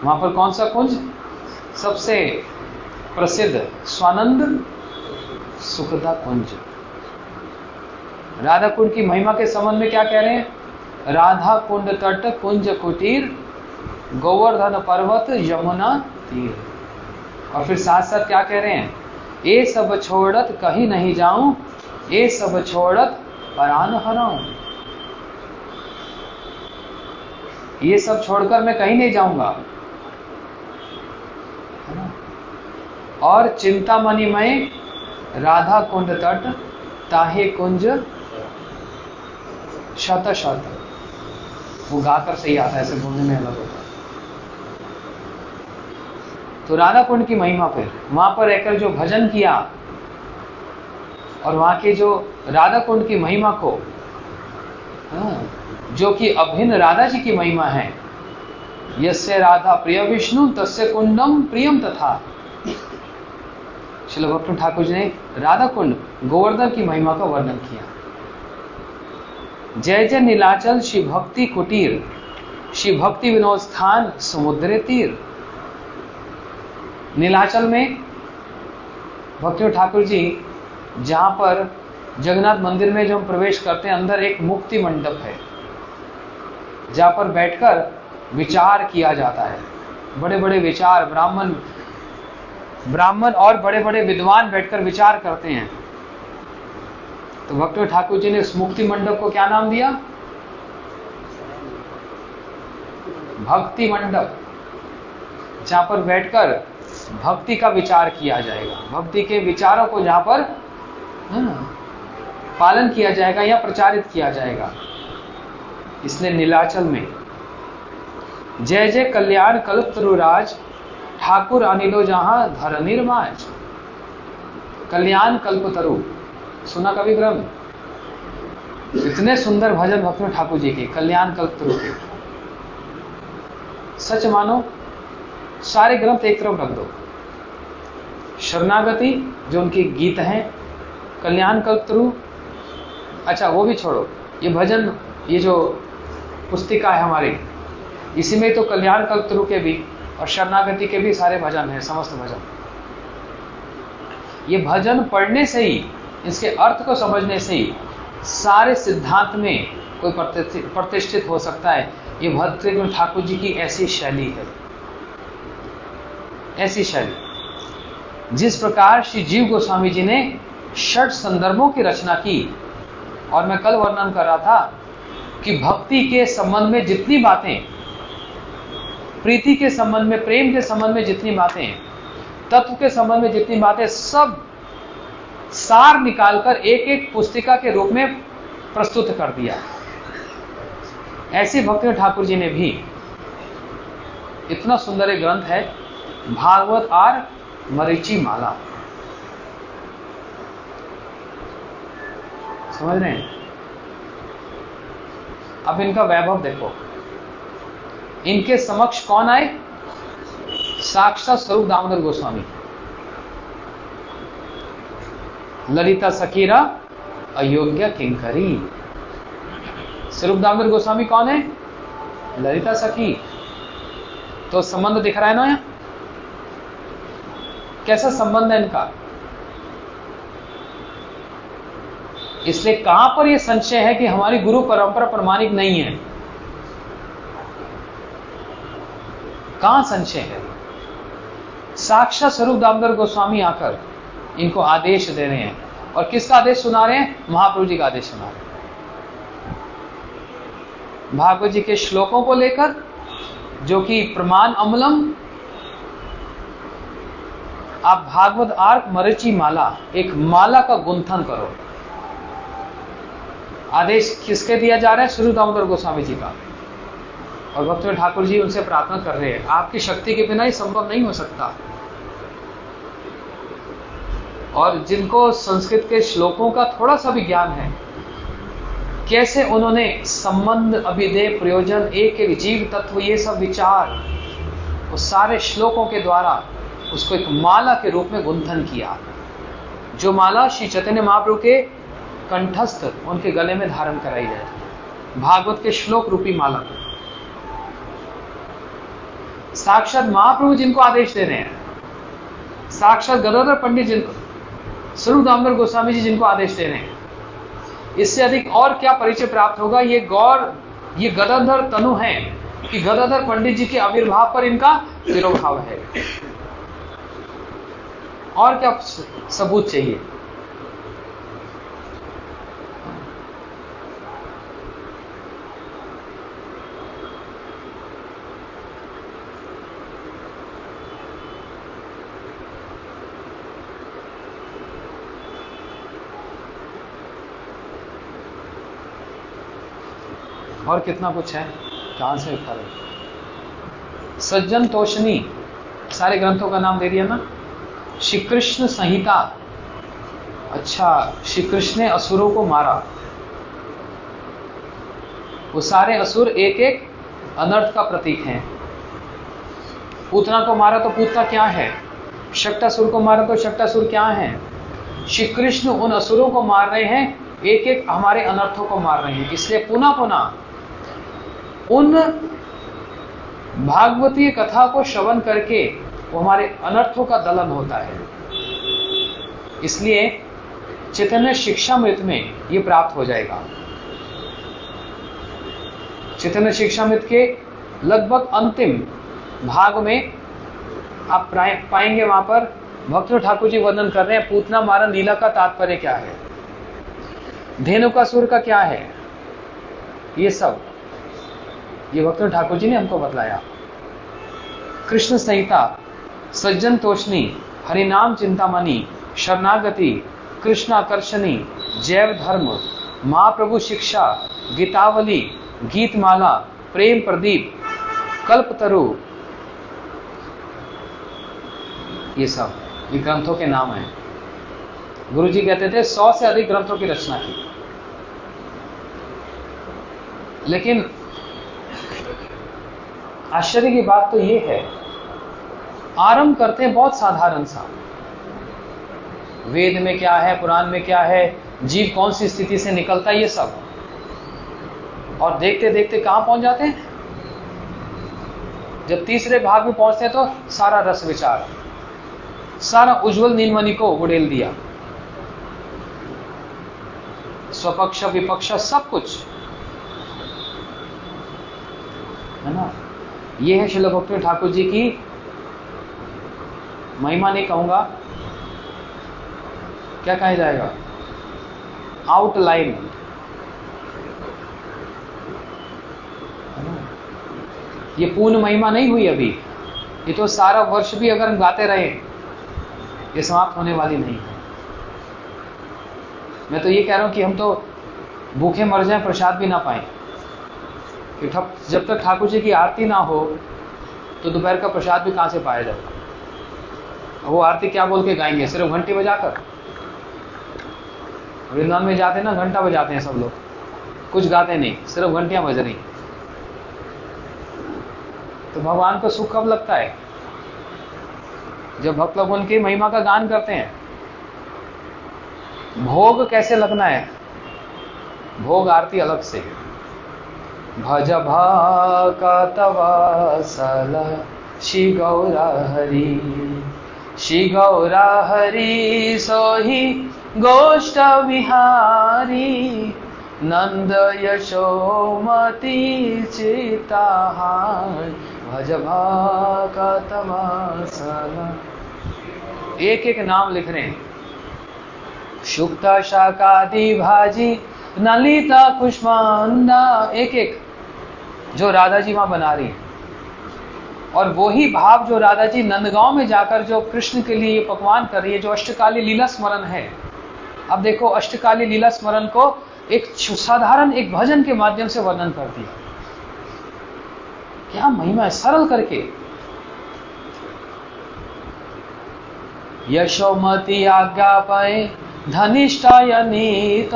वहां पर कौन सा कुंज सबसे प्रसिद्ध? स्वानंद सुखदा कुंज। राधा कुंड की महिमा के संबंध में क्या कह रहे हैं? राधा कुंड तट कुंज कुटीर, गोवर्धन पर्वत यमुना तीर। और फिर साथ साथ क्या कह रहे हैं? ये सब छोड़त कहीं नहीं जाऊं, ये सब छोड़त परान हराऊं। ये सब छोड़कर मैं कहीं नहीं जाऊंगा। और चिंतामणि में राधा कुंड तट, ताहे कुंज शत शत। वो गाकर सही आता है, ऐसे बोलने में अलग होता है। तो राधा कुंड की महिमा, फिर वहां पर रहकर जो भजन किया और वहां के जो राधा कुंड की महिमा को, जो कि अभिन्न राधा जी की महिमा है, यस्य राधा प्रिय विष्णु तस्य कुंडम प्रियम तथा। श्रील भक्ति ठाकुर जी ने राधा कुंड गोवर्धन की महिमा का वर्णन किया। जय जय नीलाचल श्री भक्ति कुटीर, श्री भक्ति विनोद स्थान समुद्र तीर। नीलाचल में भक्ति ठाकुर जी जहाँ पर जगन्नाथ मंदिर में जो हम प्रवेश करते हैं, अंदर एक मुक्ति मंडप है जहाँ पर बैठकर विचार किया जाता है। बड़े बड़े विचार, ब्राह्मण और बड़े बड़े विद्वान बैठकर विचार करते हैं। तो भक्ति ठाकुर जी ने उस मुक्ति मंडप को क्या नाम दिया? भक्ति मंडप, जहां पर बैठकर भक्ति का विचार किया जाएगा, भक्ति के विचारों को जहां पर पालन किया जाएगा या प्रचारित किया जाएगा। इसलिए नीलाचल में जय जय कल्याण कल्पतरुराज, ठाकुर अनिलो जहां धर निर्माज। कल्याण कल्पतरु सुना कवि ग्रंथ? इतने सुंदर भजन भक्ति ठाकुर जी के, कल्याण कल्पतरु के। सच मानो सारे ग्रंथ एक तरफ रख दो, शरणागति जो उनके गीत हैं, कल्याण कल्पतरु, अच्छा वो भी छोड़ो, ये भजन, ये जो पुस्तिका है हमारी, इसी में तो कल्याण कल्पतरु के भी और शरणागति के भी सारे भजन हैं, समस्त भजन। ये भजन पढ़ने से ही, इसके अर्थ को समझने से ही सारे सिद्धांत में कोई प्रतिष्ठित हो सकता है। ये भक्ति ठाकुर जी की ऐसी शैली है, ऐसी शैली। जिस प्रकार श्री जीव गोस्वामी जी ने 6 संदर्भों की रचना की, और मैं कल वर्णन कर रहा था कि भक्ति के संबंध में जितनी बातें, प्रीति के संबंध में, प्रेम के संबंध में जितनी बातें, तत्व के संबंध में जितनी बातें, सब सार निकालकर एक एक पुस्तिका के रूप में प्रस्तुत कर दिया। ऐसी भक्ति ठाकुर जी ने भी इतना सुंदर एक ग्रंथ है, भागवत आर मरीचि माला। समझ रहे हैं? अब इनका वैभव देखो। इनके समक्ष कौन आए? साक्षात स्वरूप दामोदर गोस्वामी, ललिता सकीरा अयोग्य किंकरी। स्वरूप दामोदर गोस्वामी कौन है? ललिता सखी। तो संबंध दिख रहा है ना यहाँ? कैसा संबंध है इनका? इसलिए कहां पर यह संशय है कि हमारी गुरु परंपरा प्रमाणिक नहीं है? कहां संशय है? साक्षात स्वरूप दामोदर गोस्वामी आकर इनको आदेश दे रहे हैं, और किसका आदेश सुना रहे हैं? महाप्रभु जी का आदेश सुना रहे हैं। भागवत जी के श्लोकों को लेकर, जो कि प्रमाण अमलम, आप भागवत आर्क मरीचि माला, एक माला का गुंथन करो। आदेश किसके दिया जा रहा है? स्वरूप दामोदर गोस्वामी जी का। और भक्त ठाकुर जी उनसे प्रार्थना कर रहे हैं, आपकी शक्ति के बिना ही संभव नहीं हो सकता। और जिनको संस्कृत के श्लोकों का थोड़ा सा भी ज्ञान है, कैसे उन्होंने संबंध, अभिधेय, प्रयोजन, एक एक जीव तत्व, ये सब विचार उस सारे श्लोकों के द्वारा उसको एक माला के रूप में गुंथन किया, जो माला श्री चैतन्य महाप्रभु के कंठस्थ, उनके गले में धारण कराई जाए, भागवत के श्लोक रूपी माला। साक्षात महाप्रभु जिनको आदेश दे रहे हैं, साक्षात गदाधर पंडित जिनको, स्वरूप दामोदर गोस्वामी जी जिनको आदेश दे रहे हैं, इससे अधिक और क्या परिचय प्राप्त होगा? ये गदाधर तनु है कि गदाधर पंडित जी के आविर्भाव पर इनका तिरोभाव है। और क्या सबूत चाहिए? और कितना कुछ है, कहां से उठा रहे? सज्जन तोषणी, सारे ग्रंथों का नाम दे दिया ना। श्री कृष्ण संहिता, अच्छा, श्री कृष्ण ने असुरों को मारा, वो सारे असुर एक एक अनर्थ का प्रतीक हैं। पूतना को मारा तो पूतना क्या है? शक्टासुर को मारा तो शक्टासुर क्या है? श्री कृष्ण उन असुरों को मार रहे हैं, एक एक हमारे अनर्थों को मार रहे हैं। इसलिए पुनः पुनः उन भागवतीय कथा को श्रवण करके वो हमारे अनर्थों का दलन होता है। इसलिए चैतन्य शिक्षामृत में ये प्राप्त हो जाएगा। चैतन्य शिक्षामृत के लगभग अंतिम भाग में आप पाएंगे, वहां पर भक्त ठाकुर जी वर्णन कर रहे हैं पूतना मारन लीला का तात्पर्य क्या है, धेनुकासुर का क्या है, ये सब ये भक्त ठाकुर जी ने हमको बतलाया। कृष्ण संहिता, सज्जन तोषणी, हरिनाम चिंतामणि, शरणागति, कृष्णाकर्षणी, जैव धर्म, महाप्रभु शिक्षा, गीतावली, गीतमाला, प्रेम प्रदीप, कल्पतरु, ये सब ये ग्रंथों के नाम हैं। गुरु जी कहते थे 100 से अधिक ग्रंथों की रचना की। लेकिन आश्चर्य की बात तो ये है, आरंभ करते हैं बहुत साधारण सा, वेद में क्या है, पुराण में क्या है, जीव कौन सी स्थिति से निकलता है, ये सब, और देखते देखते कहां पहुंच जाते हैं। जब तीसरे भाग में पहुंचते हैं तो सारा रस विचार, सारा उज्जवल नीलमणि को उड़ेल दिया, स्वपक्ष विपक्ष सब कुछ है ना। ये है श्रील भक्ति ठाकुर जी की महिमा, नहीं कहूंगा, क्या कहा जाएगा, आउटलाइन। ये पूर्ण महिमा नहीं हुई अभी, ये तो सारा वर्ष भी अगर हम गाते रहे ये समाप्त होने वाली नहीं है। मैं तो ये कह रहा हूं कि हम तो भूखे मर जाएं, प्रसाद भी ना पाएं, कि जब तक ठाकुर जी की आरती ना हो तो दोपहर का प्रसाद भी कहां से पाया जाएगा। वो आरती क्या बोल के गाएंगे, सिर्फ घंटी बजाकर। वृंदावन में जाते ना घंटा बजाते हैं सब लोग, कुछ गाते नहीं, सिर्फ घंटियां बज रही। तो भगवान को सुख कब लगता है, जब भक्त लोग उनकी महिमा का गान करते हैं। भोग कैसे लगना है, भोग आरती अलग से। भज भक्तवत्सल श्री गौरा हरि, श्री गौरा हरि सोहि गोष्ठ विहारी, नंद यशोमती चिताहार, भज भक्तवत्सल। एक एक नाम लिख रहे हैं, शुक्ता शाकादि भाजी, नलिता कुष्मांडा, एक एक जो राधा जी वहां बना रही है। और वही भाव जो राधा जी नंदगांव में जाकर जो कृष्ण के लिए पकवान कर रही है, जो अष्टकाली लीला स्मरण है। अब देखो, अष्टकाली लीला स्मरण को एक साधारण एक भजन के माध्यम से वर्णन कर दिया। क्या महिमा है, सरल करके। यशोमती आज्ञा पाए धनिष्ठाय नीत,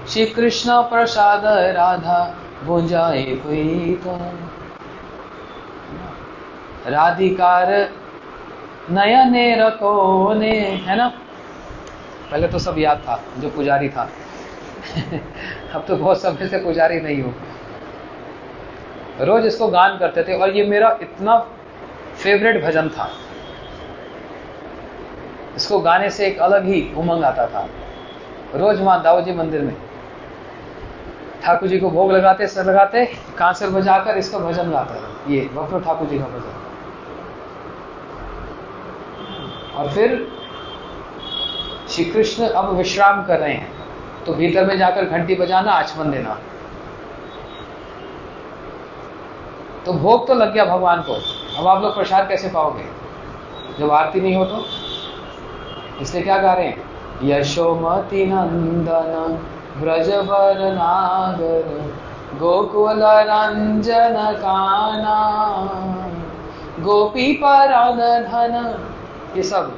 श्री कृष्ण प्रसाद राधा भुंजाए प्रीत, राधिकार नयने रकोने, है ना। पहले तो सब याद था जो पुजारी था अब तो बहुत समय से पुजारी नहीं हो, रोज इसको गान करते थे। और ये मेरा इतना फेवरेट भजन था, इसको गाने से एक अलग ही उमंग आता था। रोज वहां दाऊ जी मंदिर में ठाकुर जी को भोग लगाते लगाते कांसर बजाकर इसका भजन गाता था, ये भक्त ठाकुर जी का भजन। और फिर श्री कृष्ण अब विश्राम कर रहे हैं, तो भीतर में जाकर घंटी बजाना, आचमन देना। तो भोग तो लग गया भगवान को, अब आप लोग प्रसाद कैसे पाओगे जब आरती नहीं हो तो। इसलिए क्या गा रहे हैं, यशोमती नंदन ब्रजवर नागर, गोकुल रंजन काना, गोपी पराग धन, ये सब।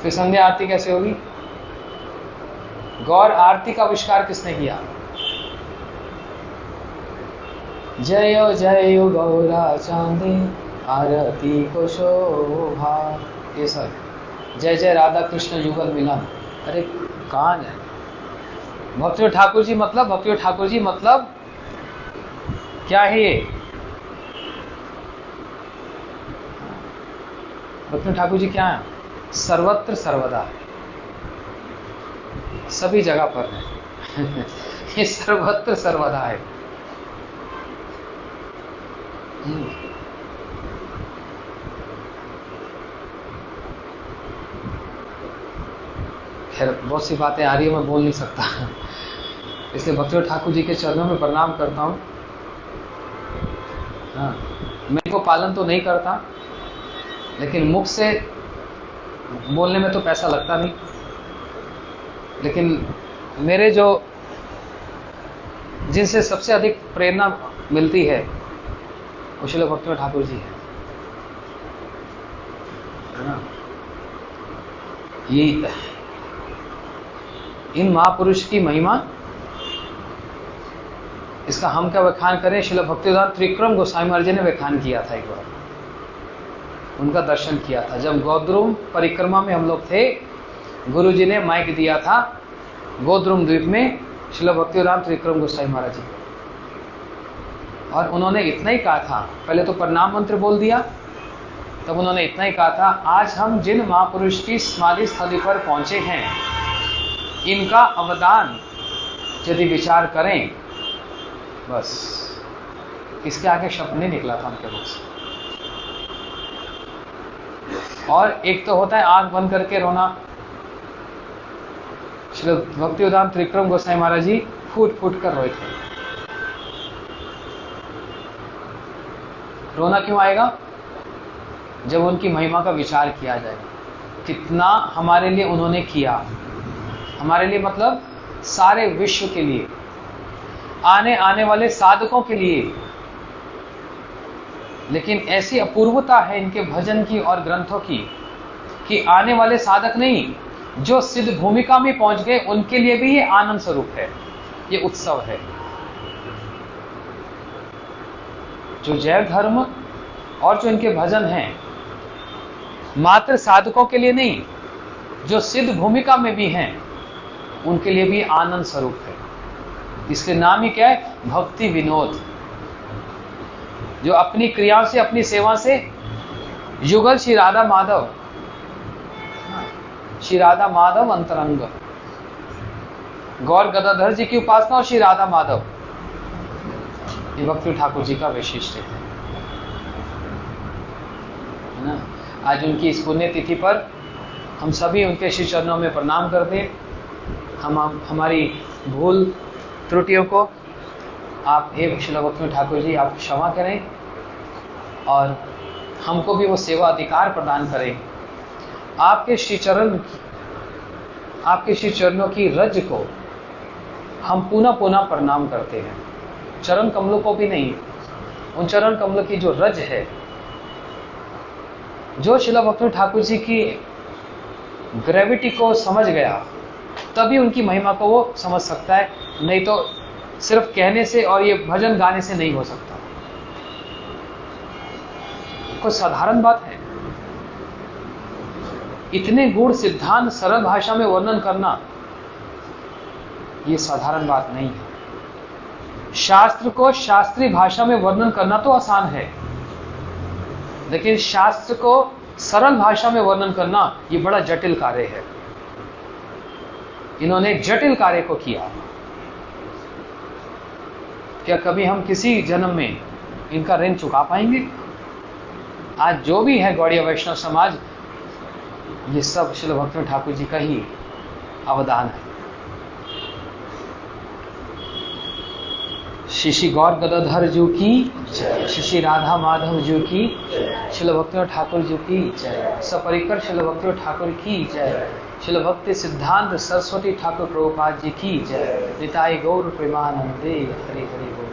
फिर संध्या आरती कैसे होगी, गौर आरती का आविष्कार किसने किया, जयो जयो गौरा चांदी आरती को शोभा, ये सब। जय जय राधा कृष्ण युगल मिलन, अरे कहां है भक्ति ठाकुर जी। मतलब भक्ति ठाकुर जी मतलब क्या है ये, भक्ति ठाकुर जी क्या है, सर्वत्र सर्वदा है, सभी जगह पर है। ये सर्वत्र सर्वदा है। खैर बहुत सी बातें आ रही है, मैं बोल नहीं सकता, इसलिए भक्ति ठाकुर जी के चरणों में प्रणाम करता हूँ। हाँ, मैं इनको पालन तो नहीं करता, लेकिन मुख से बोलने में तो पैसा लगता नहीं। लेकिन मेरे जो जिनसे सबसे अधिक प्रेरणा मिलती है वो श्रील भक्ति ठाकुर जी है ना। ये इन महापुरुष की महिमा, इसका हम क्या व्याख्यान करें। श्रील भक्तिवेदांत त्रिविक्रम गोस्वामी महाराज जी ने व्याख्यान किया था, एक बार उनका दर्शन किया था। जब गोद्रुम परिक्रमा में हम लोग थे, गुरु जी ने माइक दिया था गोद्रुम द्वीप में श्रील भक्तिवेदांत त्रिविक्रम गोस्वामी महाराज जी, और उन्होंने इतना ही कहा था, पहले तो प्रणाम मंत्र बोल दिया, तब उन्होंने इतना ही कहा था, आज हम जिन महापुरुष की समाधि स्थली पर पहुंचे हैं, इनका अवदान यदि विचार करें, बस इसके आगे शब्द नहीं निकला था उनके मुख से। और एक तो होता है आंख बंद करके रोना, श्री भक्तिवेदांत त्रिविक्रम गोस्वामी महाराज जी फूट फूट कर रोए थे। रोना क्यों आएगा? जब उनकी महिमा का विचार किया जाए, कितना हमारे लिए उन्होंने किया, हमारे लिए मतलब सारे विश्व के लिए, आने वाले साधकों के लिए। लेकिन ऐसी अपूर्वता है इनके भजन की और ग्रंथों की कि आने वाले साधक नहीं, जो सिद्ध भूमिका में पहुंच गए उनके लिए भी ये आनंद स्वरूप है, ये उत्सव है। जो जैव धर्म और जो इनके भजन हैं, मात्र साधकों के लिए नहीं, जो सिद्ध भूमिका में भी हैं उनके लिए भी आनंद स्वरूप है। इसके नाम ही क्या है? भक्ति विनोद। जो अपनी क्रियाओं से, अपनी सेवा से युगल श्री राधा माधव, श्री राधा माधव अंतरंग, गौर गदाधर जी की उपासना और श्री राधा माधव, ये भक्ति ठाकुर जी का वैशिष्ट्य है ना। आज उनकी इस पुण्य तिथि पर हम सभी उनके श्री चरणों में प्रणाम करते हैं। हम हमारी भूल त्रुटियों को आप हे श्रील भक्ति ठाकुर जी आप क्षमा करें, और हमको भी वो सेवा अधिकार प्रदान करें। आपके श्री चरणों की रज को हम पुनः पुनः प्रणाम करते हैं। चरण कमलों को भी नहीं, उन चरण कमलों की जो रज है, जो श्रील भक्ति ठाकुर जी की ग्रेविटी को समझ गया, तभी उनकी महिमा को वो समझ सकता है, नहीं तो सिर्फ कहने से और ये भजन गाने से नहीं हो सकता। कोई साधारण बात है? इतने गूढ़ सिद्धांत सरल भाषा में वर्णन करना, ये साधारण बात नहीं है। शास्त्र को शास्त्रीय भाषा में वर्णन करना तो आसान है, लेकिन शास्त्र को सरल भाषा में वर्णन करना ये बड़ा जटिल कार्य है। इन्होंने जटिल कार्य को किया। क्या कभी हम किसी जन्म में इनका ऋण चुका पाएंगे? आज जो भी है गौड़ीय वैष्णव समाज, ये सब श्रील भक्ति ठाकुर जी का ही अवदान है। श्री गौर गदाधर जी की जय, श्री राधा माधव जी की, श्रील भक्ति ठाकुर जी की जय, सपरिकर श्रील भक्ति ठाकुर की जय, श्रील भक्ति सिद्धांत सरस्वती ठाकुर प्रभुपाद जी की जय। निताई गौर प्रेमानंदे, हरि हरि बोल।